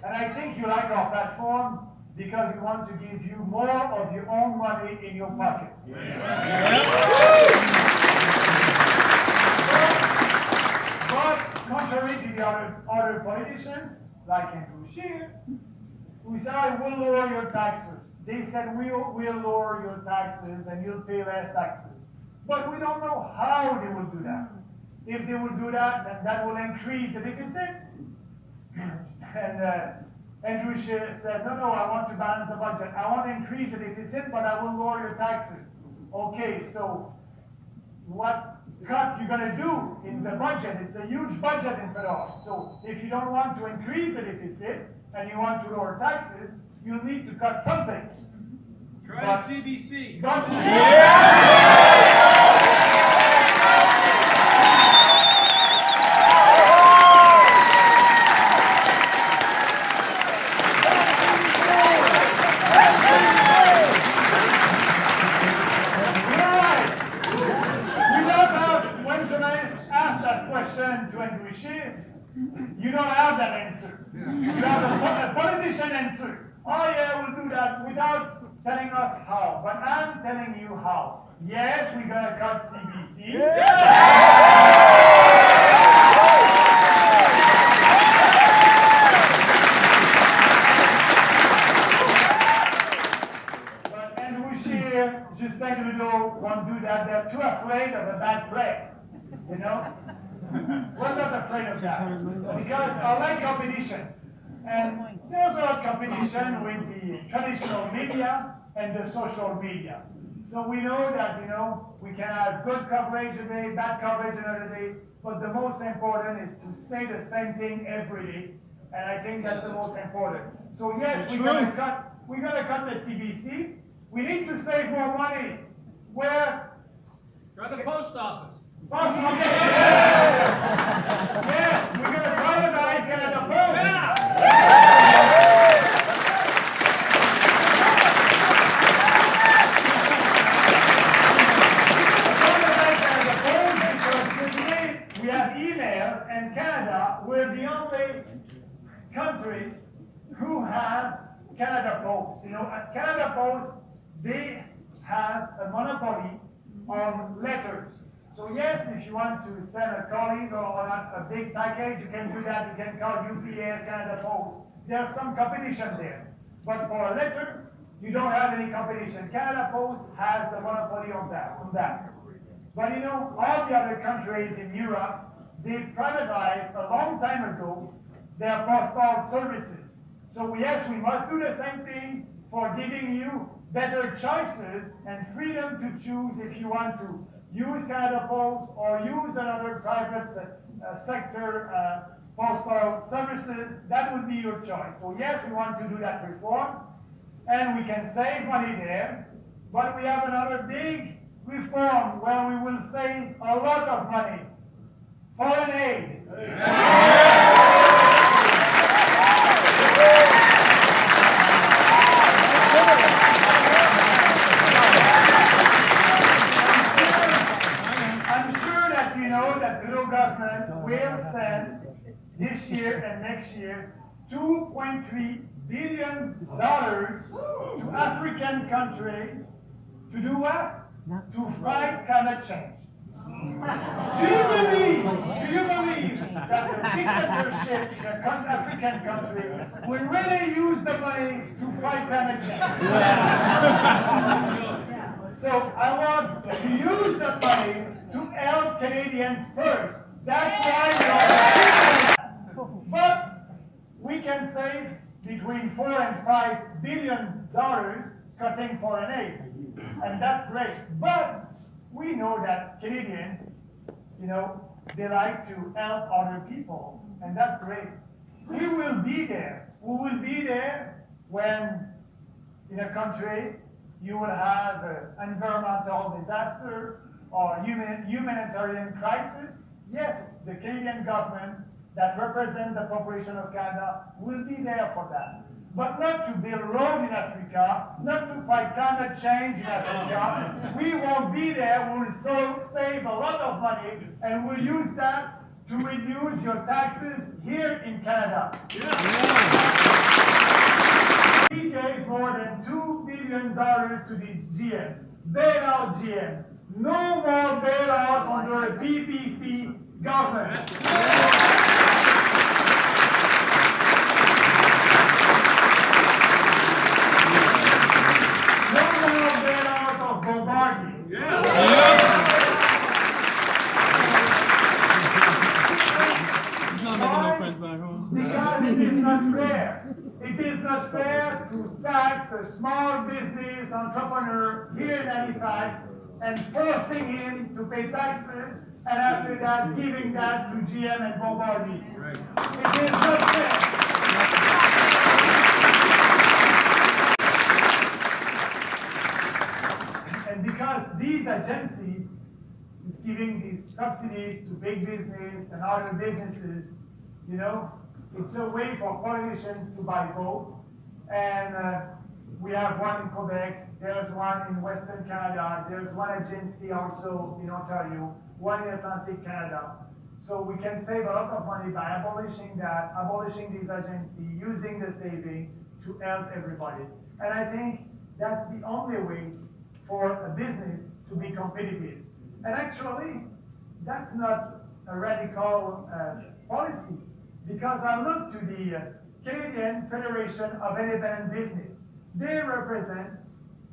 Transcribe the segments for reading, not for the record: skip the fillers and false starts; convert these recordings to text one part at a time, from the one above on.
And I think you like our platform because we want to give you more of your own money in your pockets. But contrary to the other politicians, like Andrew Scheer, who said, I will lower your taxes. They said, we'll lower your taxes and you'll pay less taxes. But we don't know how they will do that. If they will do that, then that will increase the deficit. And Andrew Scheer said, no, I want to balance the budget. I want to increase the deficit, but I will lower your taxes. Okay, so what cut you're going to do in the budget? It's a huge budget in Federal. So if you don't want to increase the deficit and you want to lower taxes, you'll need to cut something. Try the CBC. But, to Andrew Scheer, you don't have that answer. You have a politician answer. Oh yeah, we'll do that without telling us how. But I'm telling you how. Yes, we're gonna cut CBC. But Andrew Scheer, Justin Trudeau won't do that. They're too afraid of a bad press. You know? We're not afraid of that, because I like competitions. And there's a lot of competition with the traditional media and the social media. So we know that, we can have good coverage a day, bad coverage another day, but the most important is to say the same thing every day, and I think that's the most important. So yes, we're gonna cut the CBC. We need to save more money. Where? Try the post office. Yes, we're going to privatize Canada Post. Because today we have emails, and Canada, we're the only country who have Canada Post. At Canada Post, they have a monopoly on letters. So yes, if you want to send a colleague or a big package, you can do that. You can call UPS, Canada Post. There's some competition there. But for a letter, you don't have any competition. Canada Post has the monopoly on that. But all the other countries in Europe, they privatized a long time ago their postal services. So yes, we must do the same thing for giving you better choices and freedom to choose if you want to use Canada Post or use another private sector postal services. That would be your choice. So yes, we want to do that reform, and we can save money there, but we have another big reform where we will save a lot of money. Foreign aid. That the Trudeau government will send this year and next year $2.3 billion to African countries to do what? To fight climate change. Do you believe that the dictatorship in an African country will really use the money to fight climate change? So I want to use the money to help Canadians first. That's why but we can save between $4 and $5 billion cutting foreign aid. And that's great. But we know that Canadians, they like to help other people. And that's great. We will be there. We will be there when in a country you will have an environmental disaster or humanitarian crisis. Yes, the Canadian government that represents the population of Canada will be there for that. But not to build roads in Africa, not to fight climate change in Africa. We won't be there. We will save a lot of money, and we'll use that to reduce your taxes here in Canada. Yeah. more than $2 billion to the GM. Bail out GM. No more bailout under a PPC government. No more bailout of Bombardier. Because it is not fair. It is not fair to tax a small business entrepreneur here in Halifax and forcing him to pay taxes and after that giving that to GM and Bombardier. Right. It is not fair. And because these agencies is giving these subsidies to big business and other businesses, you know, it's a way for politicians to buy vote. And we have one in Quebec, there's one in Western Canada, there's one agency also in Ontario, one in Atlantic Canada. So we can save a lot of money by abolishing that, abolishing these agencies, using the saving to help everybody. And I think that's the only way for a business to be competitive. And actually, that's not a radical policy, because I look to the Canadian Federation of Independent Business. They represent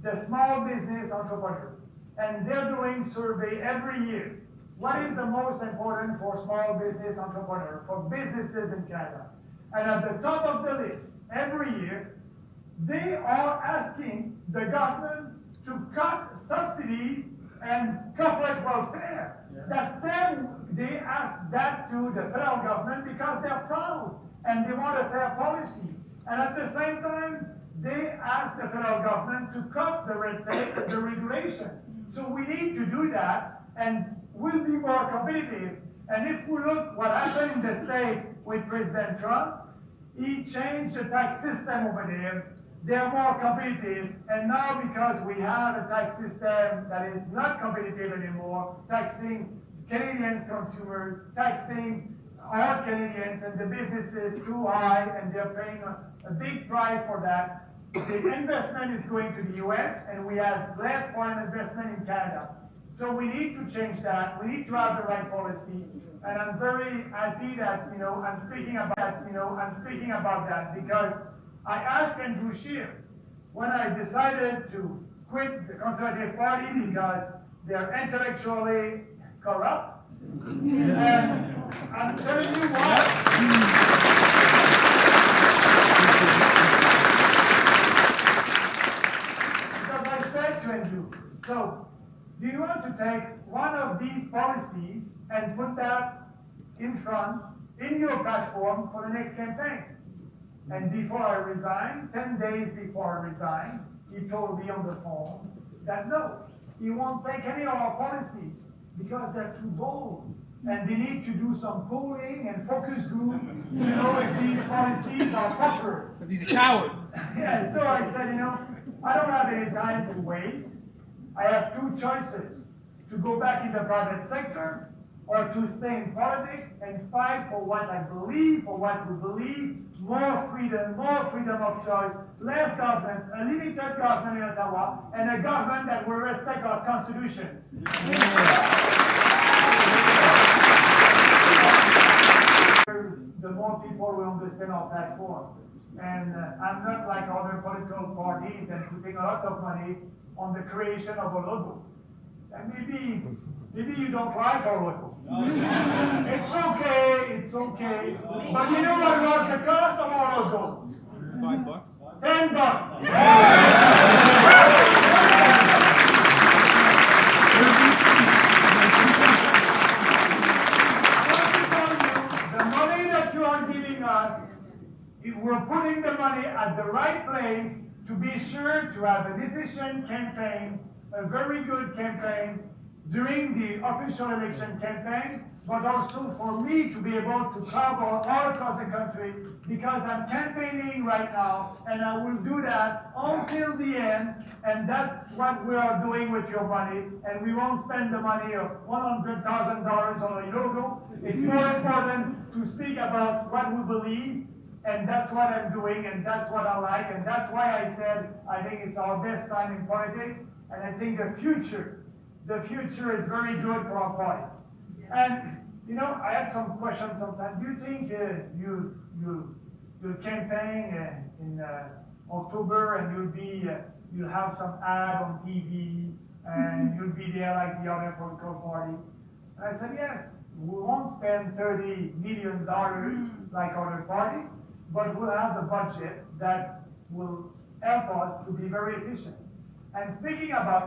the small business entrepreneur, and they're doing survey every year. What is the most important for small business entrepreneur, for businesses in Canada? And at the top of the list, every year, they are asking the government to cut subsidies and corporate welfare. That's them. They ask that to the federal government because they're proud and they want a fair policy. And at the same time, they ask the federal government to cut the red tape and the regulation. So we need to do that, and we'll be more competitive. And if we look what happened in the state with President Trump, he changed the tax system over there. They're more competitive, and now because we have a tax system that is not competitive anymore, taxing Canadians consumers, taxing all Canadians and the businesses too high, and they're paying a big price for that. The investment is going to the US, and we have less foreign investment in Canada. So we need to change that. We need to have the right policy, and I'm very happy that I'm speaking about that because I asked Andrew Scheer when I decided to quit the Conservative Party because they're intellectually corrupt. And I'm telling you why. Because I said to Andrew, so do you want to take one of these policies and put that in front, in your platform for the next campaign? And before I resigned, 10 days before I resigned, he told me on the phone that no, he won't take any of our policies because they're too bold. And they need to do some polling and focus group to know if these policies are proper. Because he's a coward. Yeah, so I said, I don't have any time to waste. I have two choices: to go back in the private sector or to stay in politics and fight for what I believe, for what we believe, more freedom of choice, less government, a limited government in Ottawa, and a government that will respect our Constitution. The more people will understand our platform. And I'm not like other political parties and putting a lot of money on the creation of a logo. And maybe you don't like our logo. It's okay. But you know what was the cost of our logo? $5. $10. The money that you are giving us, we're putting the money at the right place to be sure to have an efficient campaign, a very good campaign during the official election campaign, but also for me to be able to travel all across the country because I'm campaigning right now, and I will do that until the end, and that's what we are doing with your money, and we won't spend the money of $100,000 on a logo. It's more important to speak about what we believe And that's what I'm doing, and that's what I like, and that's why I said I think it's our best time in politics, and I think the future is very good for our party. And you know, I had some questions sometimes. Do you think you'll campaign in October, and you'll have some ad on TV, and you'll be there like the other political party? And I said yes. We won't spend $30 million like other parties, but we'll have the budget that will help us to be very efficient. And speaking about